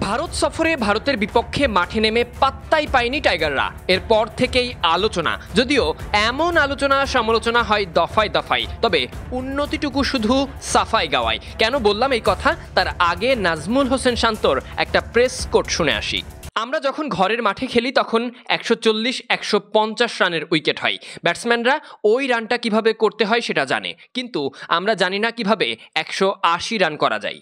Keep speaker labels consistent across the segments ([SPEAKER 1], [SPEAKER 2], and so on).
[SPEAKER 1] ভারত সফরে ভারতের বিপক্ষে মাঠে নেমে পাত্তাই পায়নি টাইগাররা। এরপর থেকেই আলোচনা, যদিও এমন আলোচনা সমালোচনা হয় দফায় দফায়, তবে উন্নতিটুকু শুধু সাফাই গাওয়ায়। কেন বললাম এই কথা, তার আগে নাজমুল হোসেন শান্তর একটা প্রেস কোট শুনে আসি। আমরা যখন ঘরের মাঠে খেলি তখন 140-150 রানের উইকেট হয়। ব্যাটসম্যানরা ওই রানটা কিভাবে করতে হয় সেটা জানে, কিন্তু আমরা জানি না কিভাবে 180 রান করা যায়।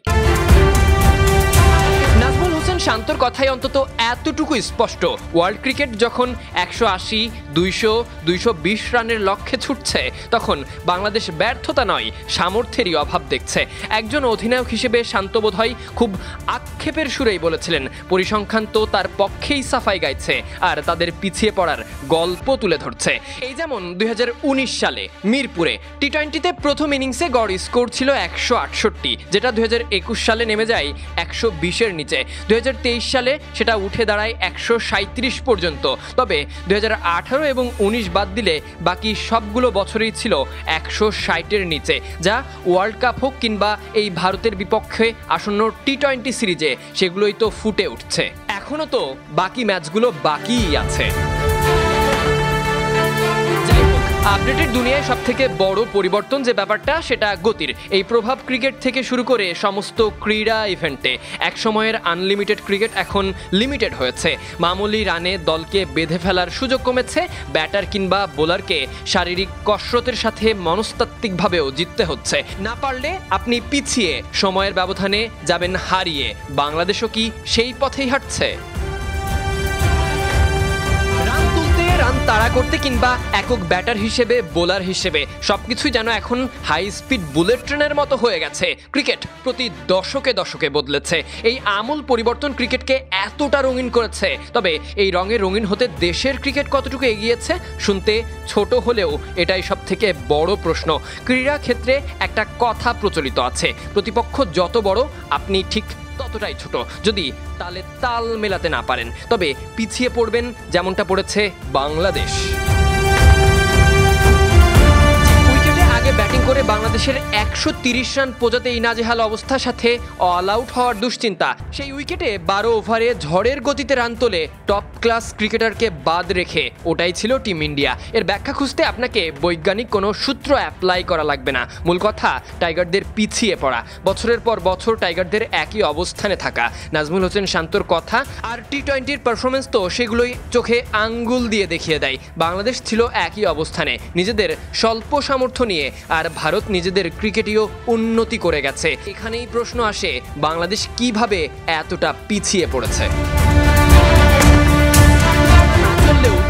[SPEAKER 1] নাজমুল হোসেন শান্তর কথায় অন্তত এতটুকু স্পষ্ট, ওয়ার্ল্ড ক্রিকেট যখন 180, 200, 220 রানের লক্ষ্যে ছুটছে তখন বাংলাদেশ ব্যর্থতা নয়, সামর্থ্যেরই অভাব দেখছে। একজন অধিনায়ক হিসেবে শান্ত বোধহয় খুব আক্ষেপের সুরেই বলেছিলেন, পরিসংখ্যান তো তার পক্ষেই সাফাই গাইছে আর তাদের পিছিয়ে পড়ার গল্প তুলে ধরছে। এই যেমন 2019 সালে মিরপুরে টি-20তে প্রথম ইনিংসে গড় স্কোর ছিল 168, যেটা 2021 সালে নেমে যায় 120-এর নিচে। 2023 সালে সেটা উঠে দাঁড়ায় 137 পর্যন্ত। তবে 2018 এবং 19 বাদ দিলে বাকি সবগুলো বছরই ছিল 160-এর নিচে, যা ওয়ার্ল্ড কাপ হোক কিংবা এই ভারতের বিপক্ষে আসন্ন টি-20 সিরিজে সেগুলোই তো ফুটে উঠছে। এখনো তো বাকি ম্যাচগুলো বাকিই আছে। আপডেটের দুনিয়ায় সবথেকে বড় পরিবর্তন যে ব্যাপারটা, সেটা গতির। এই প্রভাব ক্রিকেট থেকে শুরু করে সমস্ত ক্রীড়া ইভেন্টে। এক সময়ের আনলিমিটেড ক্রিকেট এখন লিমিটেড হয়েছে। মামুলি রানে দলকে বেঁধে ফেলার সুযোগ কমেছে। ব্যাটার কিংবা বোলারকে শারীরিক কসরতের সাথে মনস্তাত্ত্বিকভাবেও জিততে হচ্ছে। না পারলে আপনি পিছিয়ে সময়ের ব্যবধানে যাবেন হারিয়ে। বাংলাদেশও কি সেই পথেই হাঁটছে? রান তাড়া করতে কিংবা একক ব্যাটার হিসেবে, বোলার হিসেবে সবকিছুই যেন এখন হাই স্পিড বুলেট ট্রেনের মতো হয়ে গেছে। ক্রিকেট প্রতি দশকে দশকে বদলেছে। এই আমূল পরিবর্তন ক্রিকেটকে এতটা রঙিন করেছে। তবে এই রঙে রঙিন হতে দেশের ক্রিকেট কতটুকু এগিয়েছে? শুনতে ছোট হলেও এটাই সব থেকে বড় প্রশ্ন। ক্রীড়া ক্ষেত্রে একটা কথা প্রচলিত আছে, প্রতিপক্ষ যত বড় আপনি ঠিক ততটাই ছোট। যদি তালে তাল মেলাতে না পারেন তবে পিছিয়ে পড়বেন, যেমনটা পড়েছে বাংলাদেশ। আগে ব্যাটিং করে বাংলাদেশের 130 রান পৌঁছাতেই নাজেহাল অবস্থার সাথে অল আউট হওয়ার দুশ্চিন্তা। সেই উইকেটে 12 ওভারে ঝড়ের গতিতে রান তোলে টপ ক্লাস ক্রিকেটারকে বাদ রেখে, ওটাই ছিল টিম ইন্ডিয়া। এর ব্যাখ্যা খুঁজতে আপনাকে বৈজ্ঞানিক কোনো সূত্র অ্যাপ্লাই করা লাগবে না। মূল কথা, টাইগারদের পিছিয়ে পড়া, বছরের পর বছর টাইগারদের একই অবস্থানে থাকা। নাজমুল হোসেন শান্তর কথা আর টি-20-র পারফরমেন্স তো সেগুলোই চোখে আঙ্গুল দিয়ে দেখিয়ে দেয়। বাংলাদেশ ছিল একই অবস্থানে নিজেদের স্বল্প সামর্থ্য নিয়ে, আর ভারত নিজেদের ক্রিকেটীয় উন্নতি করে গেছে। এখানেই প্রশ্ন আসে, বাংলাদেশ কিভাবে এতটা পিছিয়ে পড়েছে?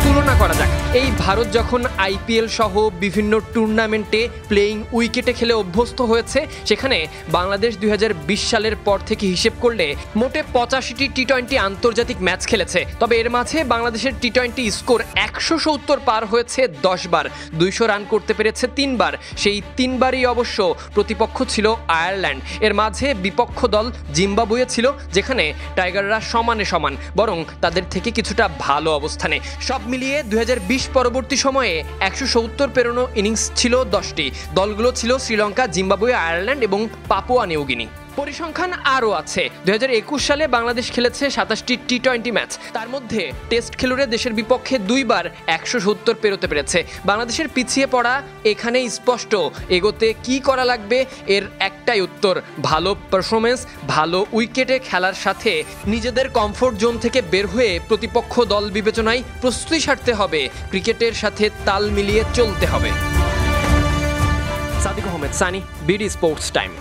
[SPEAKER 1] তুলনা করা যাক, এই ভারত যখন IPL সহ বিভিন্ন টুর্নামেন্টে প্লেইং উইকেটে খেলে অভ্যস্ত হয়েছে, সেখানে বাংলাদেশ 2020 সালের পর থেকে হিসেব করলে মোটে 85টি টি-20 আন্তর্জাতিক ম্যাচ খেলেছে। তবে এর মাঝে বাংলাদেশের টি-20 স্কোর 170 পার হয়েছে 10 বার, 200 রান করতে পেরেছে 3 বার। সেই 3 বারই অবশ্য প্রতিপক্ষ ছিল আয়ারল্যান্ড। এর মাঝে বিপক্ষ দল জিম্বাবুয়ে ছিল, যেখানে টাইগাররা সমানে সমান, বরং তাদের থেকে কিছুটা ভালো অবস্থানে। সব মিলিয়ে 2020 পরবর্তী সময়ে 170 পেরোনো ইনিংস ছিল 10টি। দলগুলো ছিল শ্রীলঙ্কা, জিম্বাবুয়ে, আয়ারল্যান্ড এবং পাপুয়া নিউগিনি। পরিসংখ্যান আরও আছে। 2021 সালে বাংলাদেশ খেলেছে 27টি টি-20 ম্যাচ, তার মধ্যে টেস্ট খেলুড়ে দেশের বিপক্ষে 2 বার 170 পেরোতে পেরেছে। বাংলাদেশের পিছিয়ে পড়া এখানেই স্পষ্ট। এগোতে কি করা লাগবে? এর একটাই উত্তর, ভালো পারফরমেন্স, ভালো উইকেটে খেলার সাথে নিজেদের কমফোর্ট জোন থেকে বের হয়ে প্রতিপক্ষ দল বিবেচনায় প্রস্তুতি সারতে হবে। ক্রিকেটের সাথে তাল মিলিয়ে চলতে হবে। Sadik Ahmed Sunny, BD sports time.